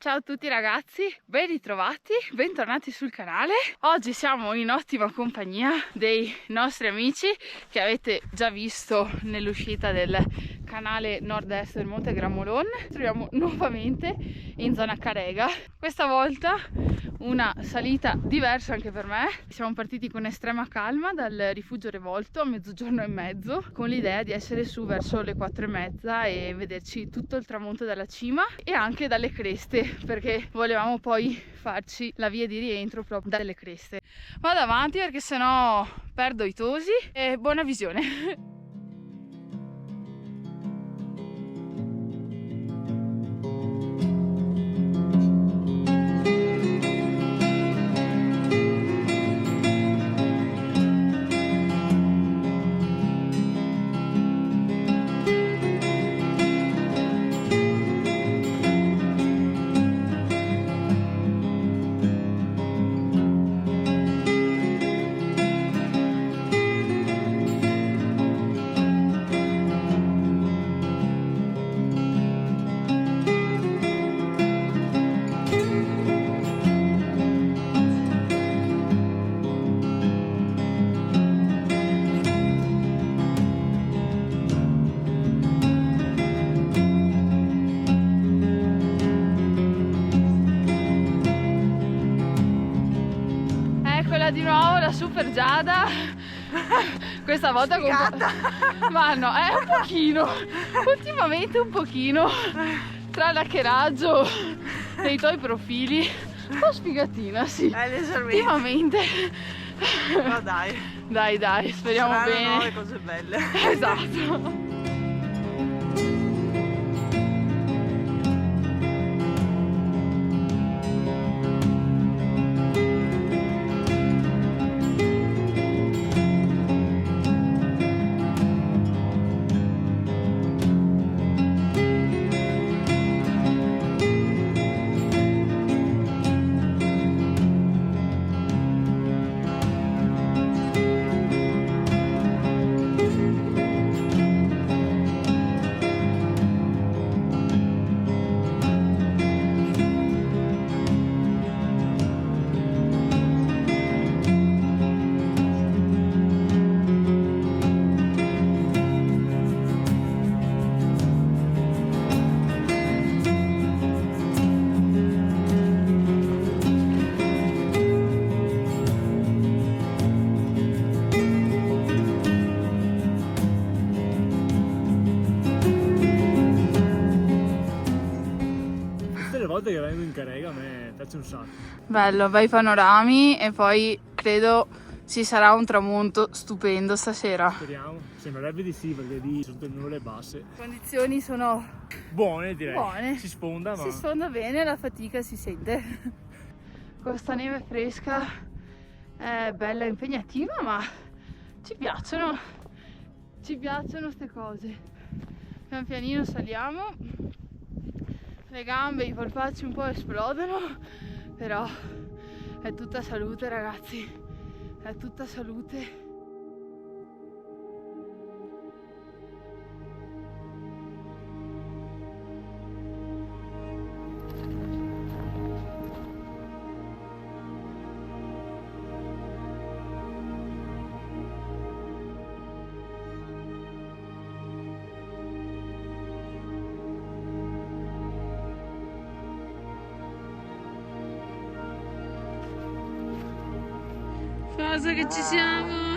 Ciao a tutti ragazzi, ben ritrovati, bentornati sul canale. Oggi siamo in ottima compagnia dei nostri amici che avete già visto nell'uscita del canale nord-est del Monte Gramolon. Troviamo nuovamente in zona Carega, questa volta una salita diversa anche per me. Siamo partiti con estrema calma dal rifugio Revolto a 12:30 con l'idea di essere su verso le 4:30 e vederci tutto il tramonto dalla cima e anche dalle creste, perché volevamo poi farci la via di rientro proprio dalle creste. Vado avanti perché sennò perdo i tosi e buona visione. Di nuovo la super Giada, questa volta ma no, è un pochino, ultimamente un pochino, tra l'hackeraggio dei tuoi profili, un po' sfigatina, sì, ultimamente. Ma Dai, speriamo saranno bene. nuove cose belle. Esatto. Le volte che vengo in Carega a me piace un sacco. Bello, bei panorami e poi credo ci sarà un tramonto stupendo stasera. Speriamo, sembrerebbe di sì perché lì sono tutte nuvole basse. Le condizioni sono Buone direi. buone, Si sfonda ma... si sfonda bene, la fatica si sente. Questa neve fresca è bella e impegnativa, ma ci piacciono ste cose. Pian pianino saliamo, le gambe, i polpacci un po' esplodono, però è tutta salute ragazzi, è tutta salute. Cosa che ci siamo.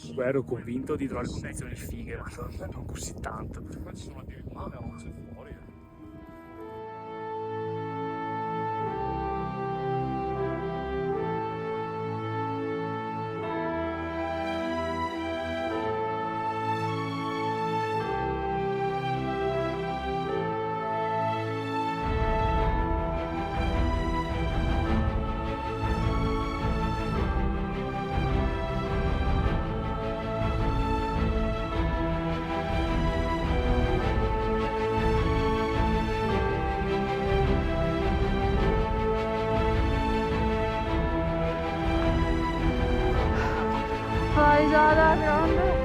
Comunque ero convinto di trovare condizioni fighe, ma non così tanto. Vai Giada, grande!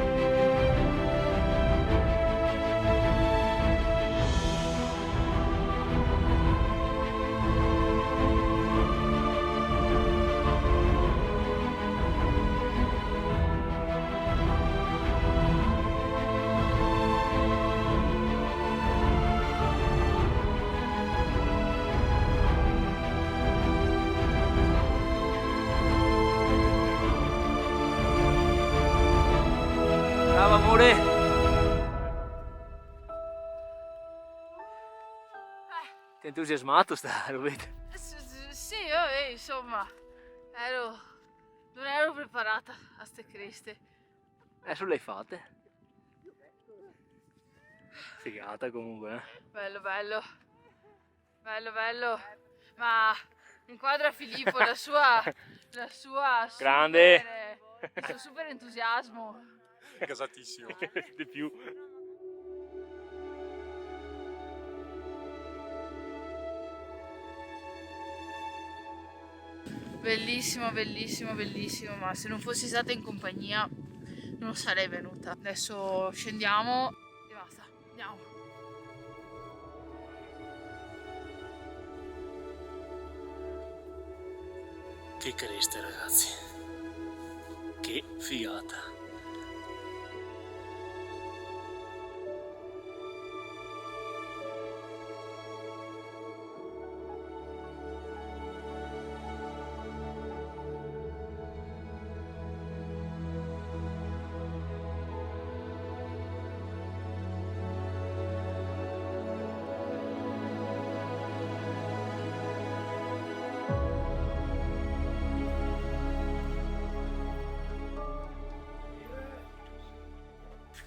Bravo amore! Ti è entusiasmato lo vedo? Sì, insomma, non ero preparata a ste creste. Adesso le hai fatte. Figata comunque, eh? Bello, bello, bello, bello. Ma inquadra Filippo la sua Grande. il suo super entusiasmo. Gasatissimo. Di più. Bellissimo, bellissimo, bellissimo, ma se non fossi stata in compagnia non sarei venuta. Adesso scendiamo e basta, andiamo. Che creste ragazzi, che figata.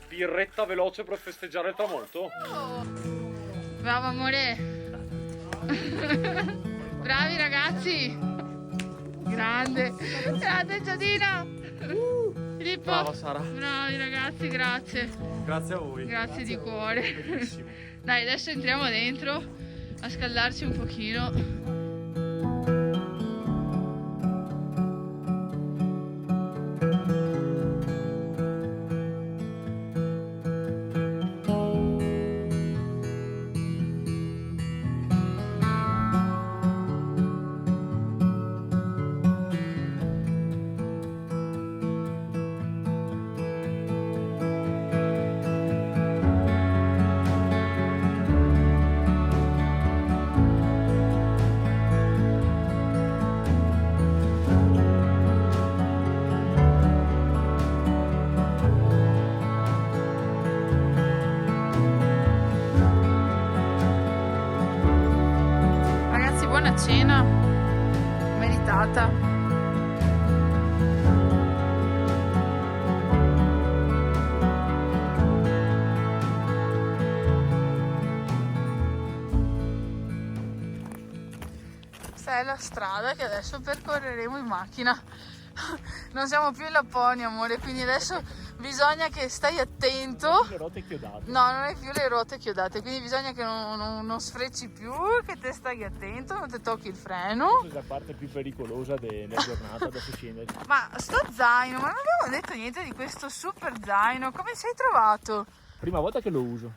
Birretta veloce per festeggiare il tramonto. Bravo amore. Bravi ragazzi. Grande. Grande Giadina. Filippo. Brava Sara. Bravi ragazzi, grazie. Grazie a voi. Grazie di cuore. Bellissimo. Dai, adesso entriamo dentro a scaldarci un pochino. Cena meritata. Questa è la strada che adesso percorreremo in macchina. Non siamo più in Lapponia, amore, quindi adesso bisogna che stai attento. Le ruote chiodate. No, non hai più le ruote chiodate, quindi bisogna che non sfrecci più, che te stai attento, non ti tocchi il freno. Questa è la parte più pericolosa della giornata, adesso scendere. Ma sto zaino, ma non abbiamo detto niente di questo super zaino, come sei trovato? Prima volta che lo uso.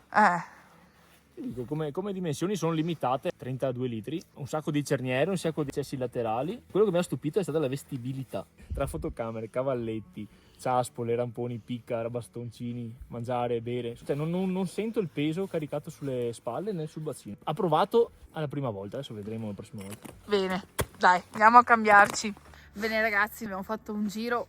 Ti dico, come dimensioni sono limitate, 32 litri, un sacco di cerniere, un sacco di cessi laterali. Quello che mi ha stupito è stata la vestibilità. Tra fotocamere, cavalletti, ciaspole, ramponi, picca, bastoncini, mangiare, bere. Cioè non sento il peso caricato sulle spalle né sul bacino. Approvato alla prima volta, adesso vedremo la prossima volta. Bene, dai, andiamo a cambiarci. Bene ragazzi, abbiamo fatto un giro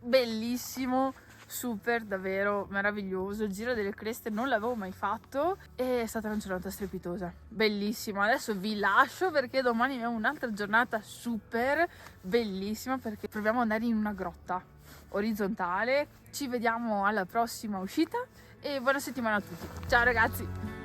bellissimo, super, davvero meraviglioso. Il giro delle creste non l'avevo mai fatto e è stata una giornata strepitosa, bellissima. Adesso vi lascio perché domani abbiamo un'altra giornata super bellissima, perché proviamo ad andare in una grotta orizzontale. Ci vediamo alla prossima uscita e buona settimana a tutti. Ciao ragazzi!